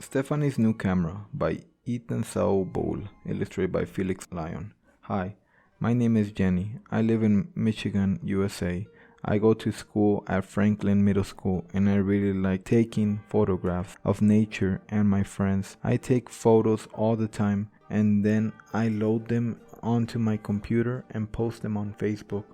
Stephanie's New Camera by Ethan Sao Bowl, illustrated by Felix Lyon. Hi, my name is Jenny. I live in Michigan, USA. I go to school at Franklin Middle School and I really like taking photographs of nature and my friends. I take photos all the time and then I load them onto my computer and post them on Facebook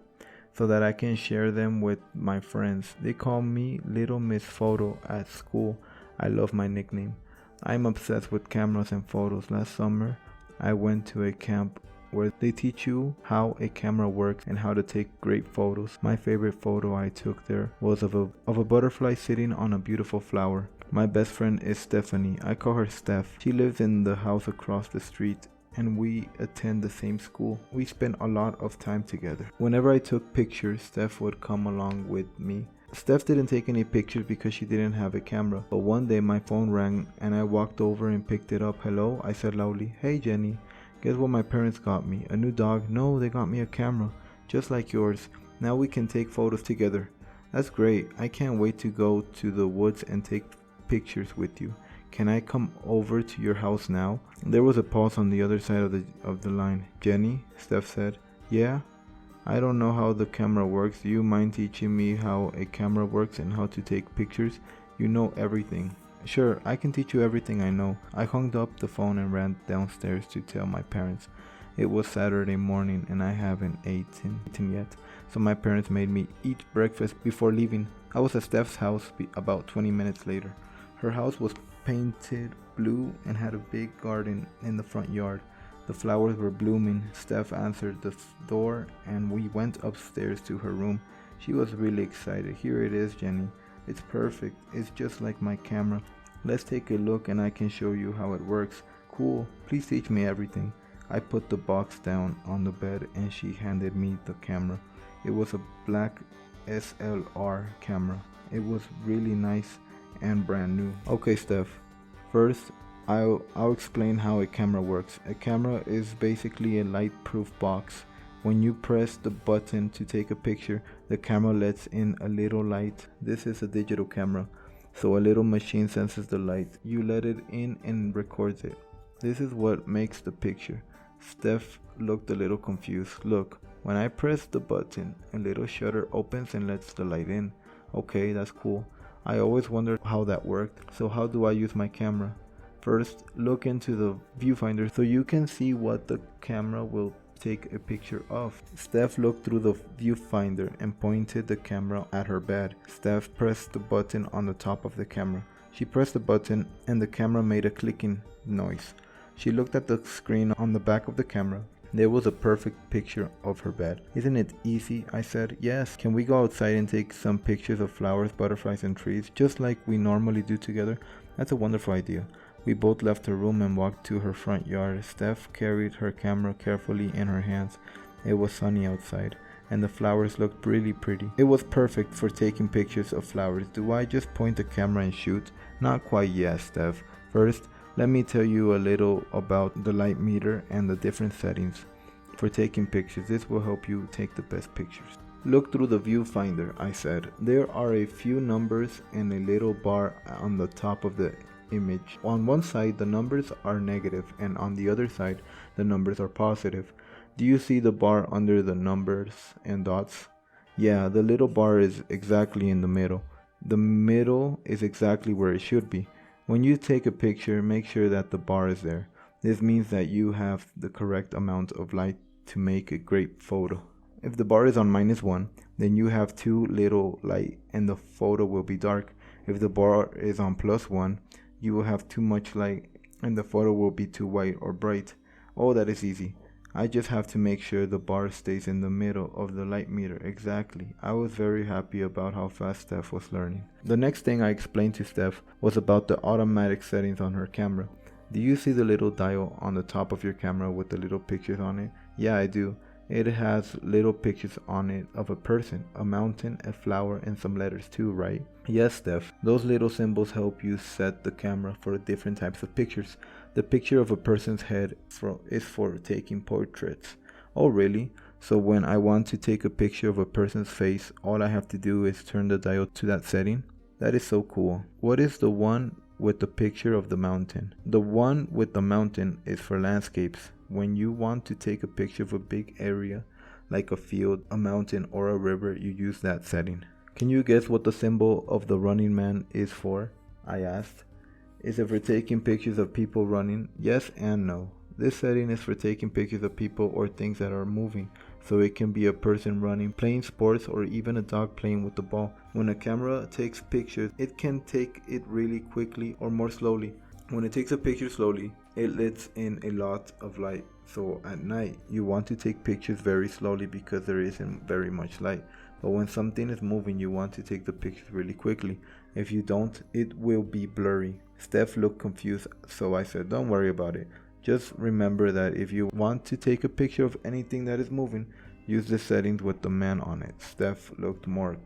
so that I can share them with my friends. They call me Little Miss Photo at school. I love my nickname. I'm obsessed with cameras and photos. Last summer, I went to a camp where they teach you how a camera works and how to take great photos. My favorite photo I took there was of a butterfly sitting on a beautiful flower. My best friend is Stephanie. I call her Steph. She lives in the house across the street and we attend the same school. We spend a lot of time together. Whenever I took pictures, Steph would come along with me. Steph didn't take any pictures because she didn't have a camera, but one day my phone rang and I walked over and picked it up. Hello, I said loudly. Hey Jenny, guess what my parents got me? A new dog? No, they got me a camera, just like yours. Now we can take photos together. That's great. I can't wait to go to the woods and take pictures with you. Can I come over to your house now? There was a pause on the other side of the line. Jenny, Steph said. Yeah? I don't know how the camera works. Do you mind teaching me how a camera works and how to take pictures? You know everything. Sure, I can teach you everything I know. I hung up the phone and ran downstairs to tell my parents. It was Saturday morning and I haven't eaten yet, so my parents made me eat breakfast before leaving. I was at Steph's house about 20 minutes later. Her house was painted blue and had a big garden in the front yard. The flowers were blooming. Steph answered the door and we went upstairs to her room. She was really excited. Here it is, Jenny. It's perfect. It's just like my camera. Let's take a look and I can show you how it works. Cool. Please teach me everything. I put the box down on the bed and she handed me the camera. It was a black SLR camera. It was really nice and brand new. Okay, Steph. First, I'll explain how a camera works. A camera is basically a light-proof box. When you press the button to take a picture, the camera lets in a little light. This is a digital camera, so a little machine senses the light. You let it in and records it. This is what makes the picture. Steph looked a little confused. Look, when I press the button, a little shutter opens and lets the light in. Okay, that's cool. I always wondered how that worked. So how do I use my camera? First, look into the viewfinder so you can see what the camera will take a picture of. Steph looked through the viewfinder and pointed the camera at her bed. Steph pressed the button on the top of the camera. She pressed the button and the camera made a clicking noise. She looked at the screen on the back of the camera. There was a perfect picture of her bed. Isn't it easy? I said. Yes. Can we go outside and take some pictures of flowers, butterflies, and trees, just like we normally do together? That's a wonderful idea. We both left her room and walked to her front yard. Steph carried her camera carefully in her hands. It was sunny outside, and the flowers looked really pretty. It was perfect for taking pictures of flowers. Do I just point the camera and shoot? Not quite yet, Steph. First, let me tell you a little about the light meter and the different settings for taking pictures. This will help you take the best pictures. Look through the viewfinder, I said. There are a few numbers and a little bar on the top of the image. On one side the numbers are negative and on the other side the numbers are positive. Do you see the bar under the numbers and dots? Yeah, the little bar is exactly in the middle. The middle is exactly where it should be. When you take a picture, make sure that the bar is there. This means that you have the correct amount of light to make a great photo. If the bar is on -1, then you have too little light and the photo will be dark. If the bar is on +1, you will have too much light and the photo will be too white or bright. Oh, that is easy. I just have to make sure the bar stays in the middle of the light meter. Exactly. I was very happy about how fast Steph was learning. The next thing I explained to Steph was about the automatic settings on her camera. Do you see the little dial on the top of your camera with the little pictures on it? Yeah, I do. It has little pictures on it of a person, a mountain, a flower, and some letters too, right? Yes, Steph. Those little symbols help you set the camera for different types of pictures. The picture of a person's head is for taking portraits. Oh, really? So when I want to take a picture of a person's face, all I have to do is turn the dial to that setting? That is so cool. What is the one with the picture of the mountain. The one with the mountain is for landscapes. When you want to take a picture of a big area, like a field, a mountain, or a river, you use that setting. Can you guess what the symbol of the running man is for? I asked. Is it for taking pictures of people running? Yes and no. This setting is for taking pictures of people or things that are moving. So it can be a person running, playing sports, or even a dog playing with the ball. When a camera takes pictures, it can take it really quickly or more slowly. When it takes a picture slowly, it lets in a lot of light. So at night, you want to take pictures very slowly because there isn't very much light. But when something is moving, you want to take the pictures really quickly. If you don't, it will be blurry. Steph looked confused, so I said, don't worry about it. Just remember that if you want to take a picture of anything that is moving, use the settings with the man on it. Steph looked more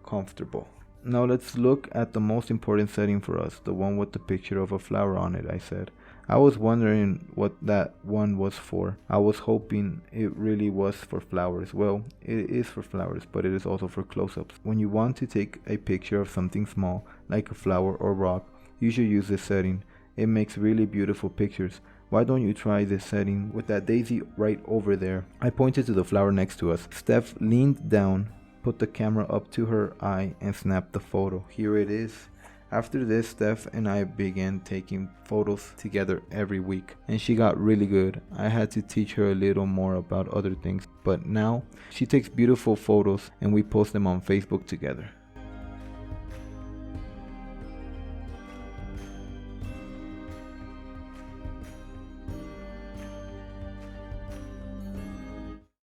comfortable. Now let's look at the most important setting for us, the one with the picture of a flower on it, I said. I was wondering what that one was for. I was hoping it really was for flowers. Well, it is for flowers, but it is also for close-ups. When you want to take a picture of something small, like a flower or rock, you should use this setting. It makes really beautiful pictures. Why don't you try this setting with that daisy right over there? I pointed to the flower next to us. Steph leaned down, put the camera up to her eye, and snapped the photo. Here it is. After this, Steph and I began taking photos together every week, and she got really good. I had to teach her a little more about other things, but now she takes beautiful photos and we post them on Facebook together.